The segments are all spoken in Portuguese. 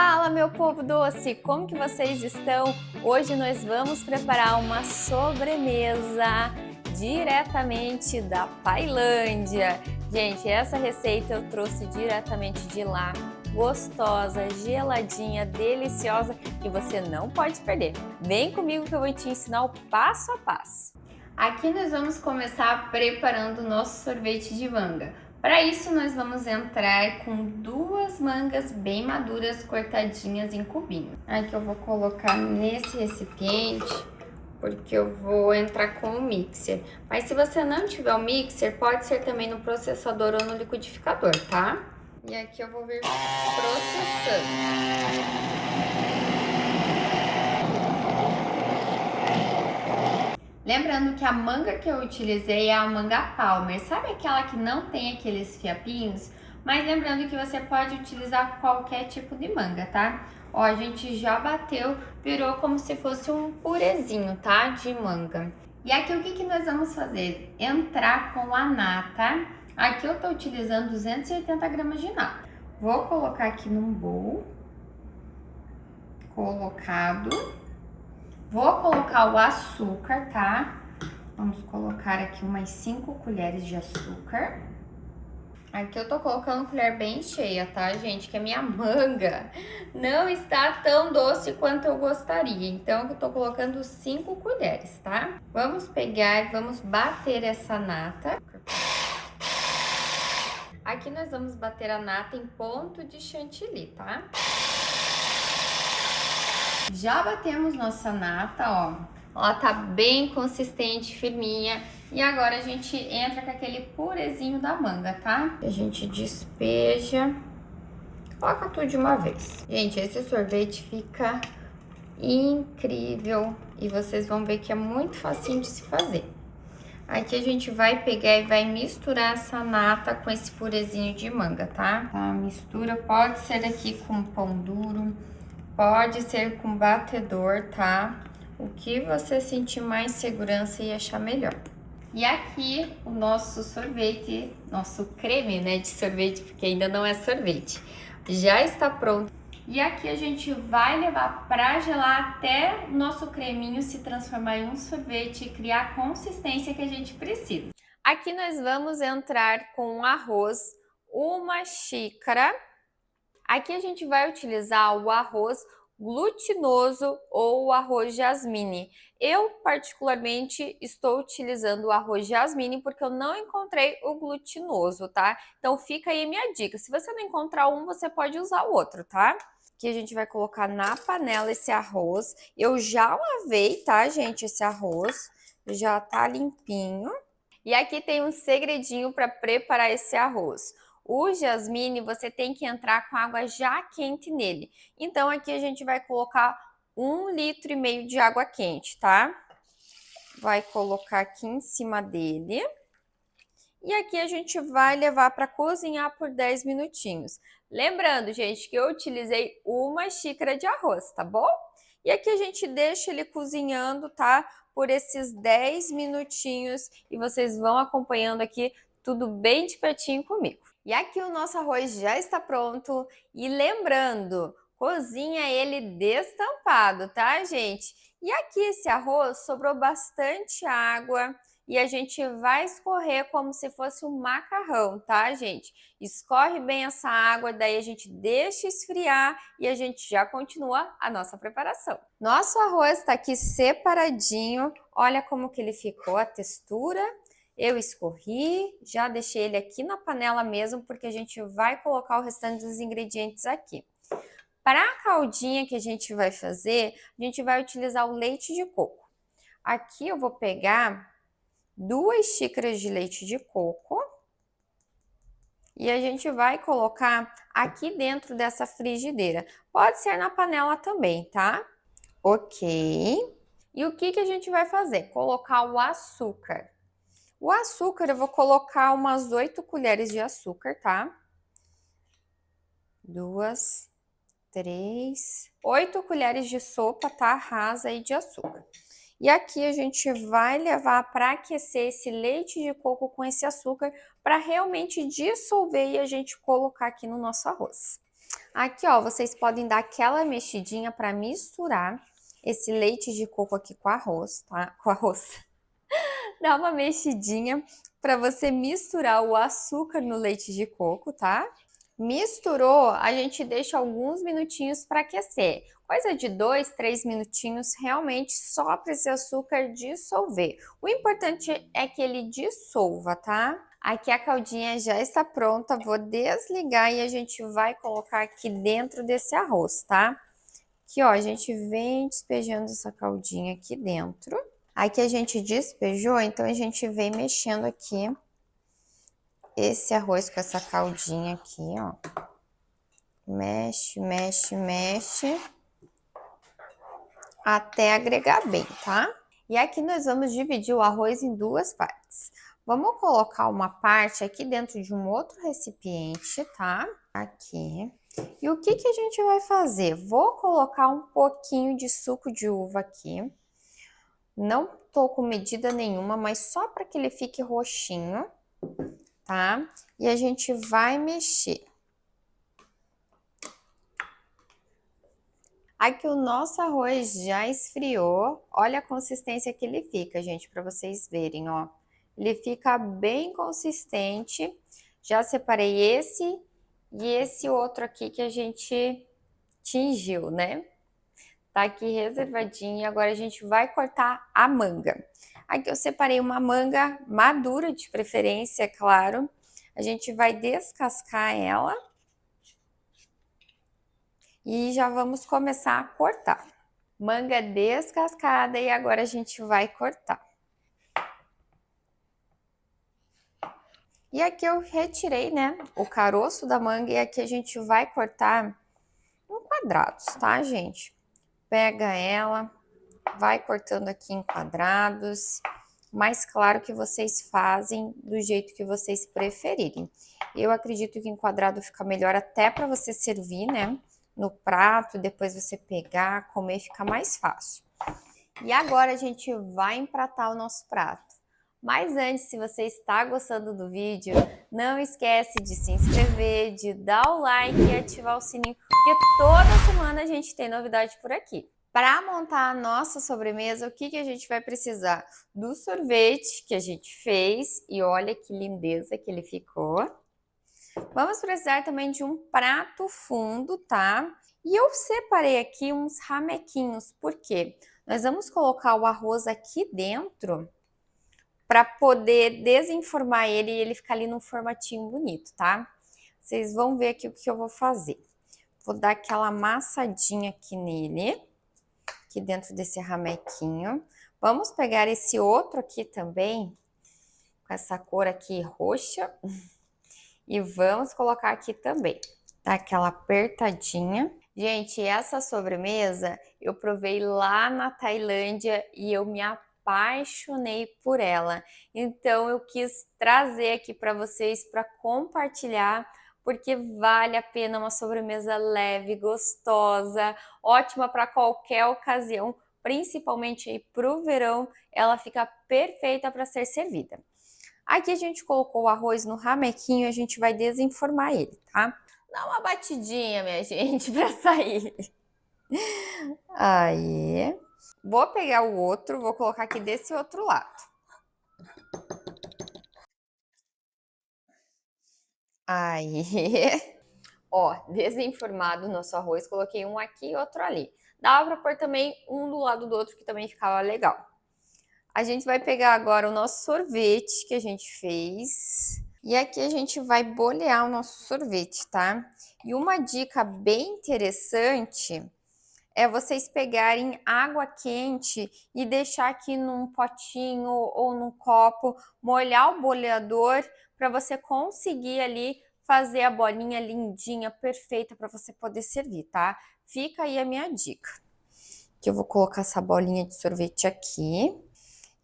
Fala, meu povo doce, como que vocês estão? Hoje nós vamos preparar uma sobremesa diretamente da Tailândia. Gente, essa receita eu trouxe diretamente de lá, gostosa, geladinha, deliciosa, que você não pode perder. Vem comigo que eu vou te ensinar o passo a passo. Aqui nós vamos começar preparando o nosso sorvete de manga. Para isso, nós vamos entrar com 2 mangas bem maduras cortadinhas em cubinho. Aqui eu vou colocar nesse recipiente, porque eu vou entrar com o mixer. Mas se você não tiver o mixer, pode ser também no processador ou no liquidificador, tá? E aqui eu vou vir processando. Lembrando que a manga que eu utilizei é a manga Palmer, sabe aquela que não tem aqueles fiapinhos? Mas lembrando que você pode utilizar qualquer tipo de manga, tá? Ó, a gente já bateu, virou como se fosse um purezinho, tá? De manga. E aqui o que nós vamos fazer? Entrar com a nata. Aqui eu tô utilizando 280 gramas de nata. Vou colocar aqui num bowl. Colocado. Vou colocar o açúcar, tá? Vamos colocar aqui umas 5 colheres de açúcar. Aqui eu tô colocando colher bem cheia, tá, gente? Que a minha manga não está tão doce quanto eu gostaria. Então, eu tô colocando 5 colheres, tá? Vamos pegar e vamos bater essa nata. Aqui nós vamos bater a nata em ponto de chantilly, tá? Já batemos nossa nata, ó. Ela tá bem consistente, firminha. E agora a gente entra com aquele purezinho da manga, tá? A gente despeja. Coloca tudo de uma vez. Gente, esse sorvete fica incrível. E vocês vão ver que é muito facinho de se fazer. Aqui a gente vai pegar e vai misturar essa nata com esse purezinho de manga, tá? A mistura pode ser aqui com pão duro. Pode ser com batedor, tá? O que você sentir mais segurança e achar melhor. E aqui o nosso sorvete, nosso creme, né, de sorvete, porque ainda não é sorvete, já está pronto. E aqui a gente vai levar para gelar até o nosso creminho se transformar em um sorvete e criar a consistência que a gente precisa. Aqui nós vamos entrar com arroz, 1 xícara. Aqui a gente vai utilizar o arroz glutinoso ou o arroz jasmine. Eu, particularmente, estou utilizando o arroz jasmine porque eu não encontrei o glutinoso, tá? Então, fica aí a minha dica. Se você não encontrar um, você pode usar o outro, tá? Aqui a gente vai colocar na panela esse arroz. Eu já lavei, tá, gente, esse arroz. Já tá limpinho. E aqui tem um segredinho para preparar esse arroz. O jasmine, você tem que entrar com água já quente nele. Então, aqui a gente vai colocar 1,5 litro de água quente, tá? Vai colocar aqui em cima dele. E aqui a gente vai levar para cozinhar por 10 minutinhos. Lembrando, gente, que eu utilizei 1 xícara de arroz, tá bom? E aqui a gente deixa ele cozinhando, tá? Por esses 10 minutinhos e vocês vão acompanhando aqui tudo bem de pertinho comigo. E aqui o nosso arroz já está pronto. E lembrando, cozinha ele destampado, tá, gente? E aqui esse arroz sobrou bastante água e a gente vai escorrer como se fosse um macarrão, tá, gente? Escorre bem essa água, daí a gente deixa esfriar e a gente já continua a nossa preparação. Nosso arroz está aqui separadinho, olha como que ele ficou, a textura. Eu escorri, já deixei ele aqui na panela mesmo, porque a gente vai colocar o restante dos ingredientes aqui. Para a caldinha que a gente vai fazer, a gente vai utilizar o leite de coco. Aqui eu vou pegar 2 xícaras de leite de coco e a gente vai colocar aqui dentro dessa frigideira. Pode ser na panela também, tá? Ok. E o que a gente vai fazer? Colocar o açúcar. O açúcar eu vou colocar umas 8 colheres de açúcar, tá? 2, 3, 8 colheres de sopa, tá? Rasa aí de açúcar. E aqui a gente vai levar para aquecer esse leite de coco com esse açúcar para realmente dissolver e a gente colocar aqui no nosso arroz. Aqui, ó, vocês podem dar aquela mexidinha para misturar esse leite de coco aqui com arroz, tá? Com arroz. Dá uma mexidinha para você misturar o açúcar no leite de coco, tá? Misturou, a gente deixa alguns minutinhos para aquecer. Coisa de 2, 3 minutinhos, realmente só para esse açúcar dissolver. O importante é que ele dissolva, tá? Aqui a caldinha já está pronta, vou desligar e a gente vai colocar aqui dentro desse arroz, tá? Aqui, ó, a gente vem despejando essa caldinha aqui dentro. Aqui a gente despejou, então a gente vem mexendo aqui esse arroz com essa caldinha aqui, ó. Mexe, mexe, mexe, até agregar bem, tá? E aqui nós vamos dividir o arroz em duas partes. Vamos colocar uma parte aqui dentro de um outro recipiente, tá? Aqui. E o que que a gente vai fazer? Vou colocar um pouquinho de suco de uva aqui. Não tô com medida nenhuma, mas só para que ele fique roxinho, tá? E a gente vai mexer. Aqui o nosso arroz já esfriou. Olha a consistência que ele fica, gente, para vocês verem, ó. Ele fica bem consistente. Já separei esse e esse outro aqui que a gente tingiu, né? Tá aqui reservadinho. Agora a gente vai cortar a manga. Aqui eu separei uma manga madura, de preferência, é claro. A gente vai descascar ela. E já vamos começar a cortar. Manga descascada e agora a gente vai cortar. E aqui eu retirei, né, o caroço da manga e aqui a gente vai cortar em quadrados, tá, gente? Pega ela, vai cortando aqui em quadrados, mas claro que vocês fazem do jeito que vocês preferirem. Eu acredito que em quadrado fica melhor até para você servir, né, no prato, depois você pegar, comer, fica mais fácil. E agora a gente vai empratar o nosso prato. Mas antes, se você está gostando do vídeo, não esquece de se inscrever, de dar o like e ativar o sininho, porque toda semana a gente tem novidade por aqui. Para montar a nossa sobremesa, o que a gente vai precisar? Do sorvete que a gente fez, e olha que lindeza que ele ficou. Vamos precisar também de um prato fundo, tá? E eu separei aqui uns ramequinhos, por quê? Nós vamos colocar o arroz aqui dentro para poder desenformar ele e ele ficar ali num formatinho bonito, tá? Vocês vão ver aqui o que eu vou fazer. Vou dar aquela amassadinha aqui nele, aqui dentro desse ramequinho. Vamos pegar esse outro aqui também, com essa cor aqui roxa, e vamos colocar aqui também. Tá aquela apertadinha. Gente, essa sobremesa eu provei lá na Tailândia e eu me apaixonei por ela. Então eu quis trazer aqui para vocês para compartilhar, porque vale a pena, uma sobremesa leve, gostosa, ótima para qualquer ocasião, principalmente aí pro verão, ela fica perfeita para ser servida. Aqui a gente colocou o arroz no ramequinho, a gente vai desenformar ele, tá? Dá uma batidinha, minha gente, para sair. Aí. Vou pegar o outro, vou colocar aqui desse outro lado. Aí. Ó, desenformado o nosso arroz, coloquei um aqui e outro ali. Dava para pôr também um do lado do outro, que também ficava legal. A gente vai pegar agora o nosso sorvete que a gente fez. E aqui a gente vai bolear o nosso sorvete, tá? E uma dica bem interessante é vocês pegarem água quente e deixar aqui num potinho ou num copo, molhar o boleador para você conseguir ali fazer a bolinha lindinha, perfeita para você poder servir, tá? Fica aí a minha dica. Que eu vou colocar essa bolinha de sorvete aqui.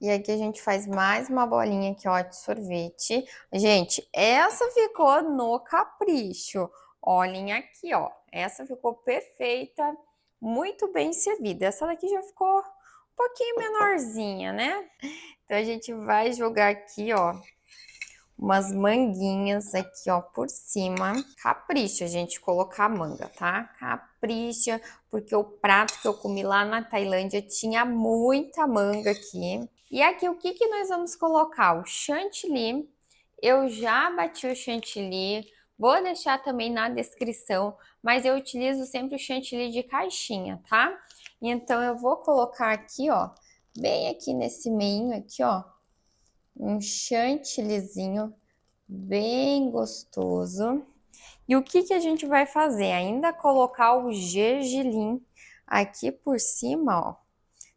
E aqui a gente faz mais uma bolinha aqui, ó, de sorvete. Gente, essa ficou no capricho. Olhem aqui, ó. Essa ficou perfeita, muito bem servida. Essa daqui já ficou um pouquinho menorzinha, né? Então a gente vai jogar aqui, ó, umas manguinhas aqui, ó, por cima. Capricha, gente, colocar manga, tá? Capricha, porque o prato que eu comi lá na Tailândia tinha muita manga aqui. E aqui, o que que nós vamos colocar? O chantilly. Eu já bati o chantilly, vou deixar também na descrição, mas eu utilizo sempre o chantilly de caixinha, tá? Então, eu vou colocar aqui, ó, bem aqui nesse meinho aqui, ó, um chantillyzinho bem gostoso. E o que que a gente vai fazer? Ainda colocar o gergelim aqui por cima, ó.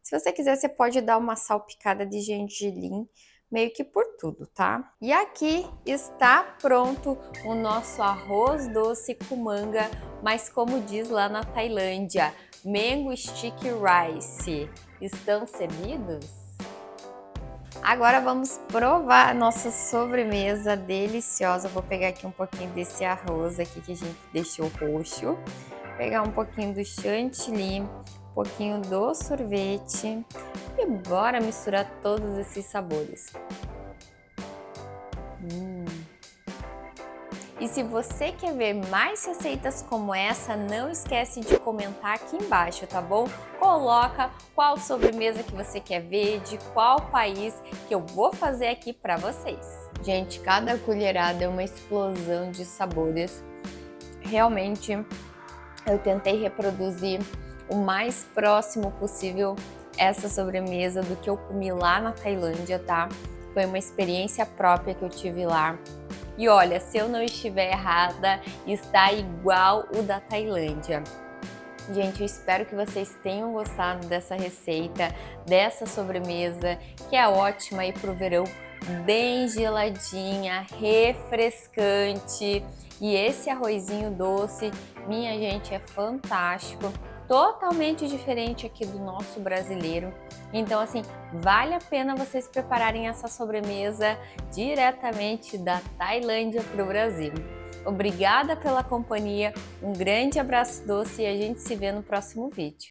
Se você quiser, você pode dar uma salpicada de gergelim meio que por tudo, tá? E aqui está pronto o nosso arroz doce com manga, mas como diz lá na Tailândia, mango sticky rice. Estão servidos? Agora vamos provar a nossa sobremesa deliciosa. Vou pegar aqui um pouquinho desse arroz aqui que a gente deixou roxo, pegar um pouquinho do chantilly, um pouquinho do sorvete e bora misturar todos esses sabores. E se você quer ver mais receitas como essa, não esquece de comentar aqui embaixo, tá bom? Coloca qual sobremesa que você quer ver, de qual país, que eu vou fazer aqui para vocês. Gente, cada colherada é uma explosão de sabores. Realmente, eu tentei reproduzir o mais próximo possível essa sobremesa do que eu comi lá na Tailândia, tá? Foi uma experiência própria que eu tive lá. E olha, se eu não estiver errada, está igual o da Tailândia. Gente, eu espero que vocês tenham gostado dessa receita, dessa sobremesa, que é ótima aí pro verão, bem geladinha, refrescante. E esse arrozinho doce, minha gente, é fantástico, totalmente diferente aqui do nosso brasileiro. Então, assim, vale a pena vocês prepararem essa sobremesa diretamente da Tailândia para o Brasil. Obrigada pela companhia, um grande abraço doce e a gente se vê no próximo vídeo.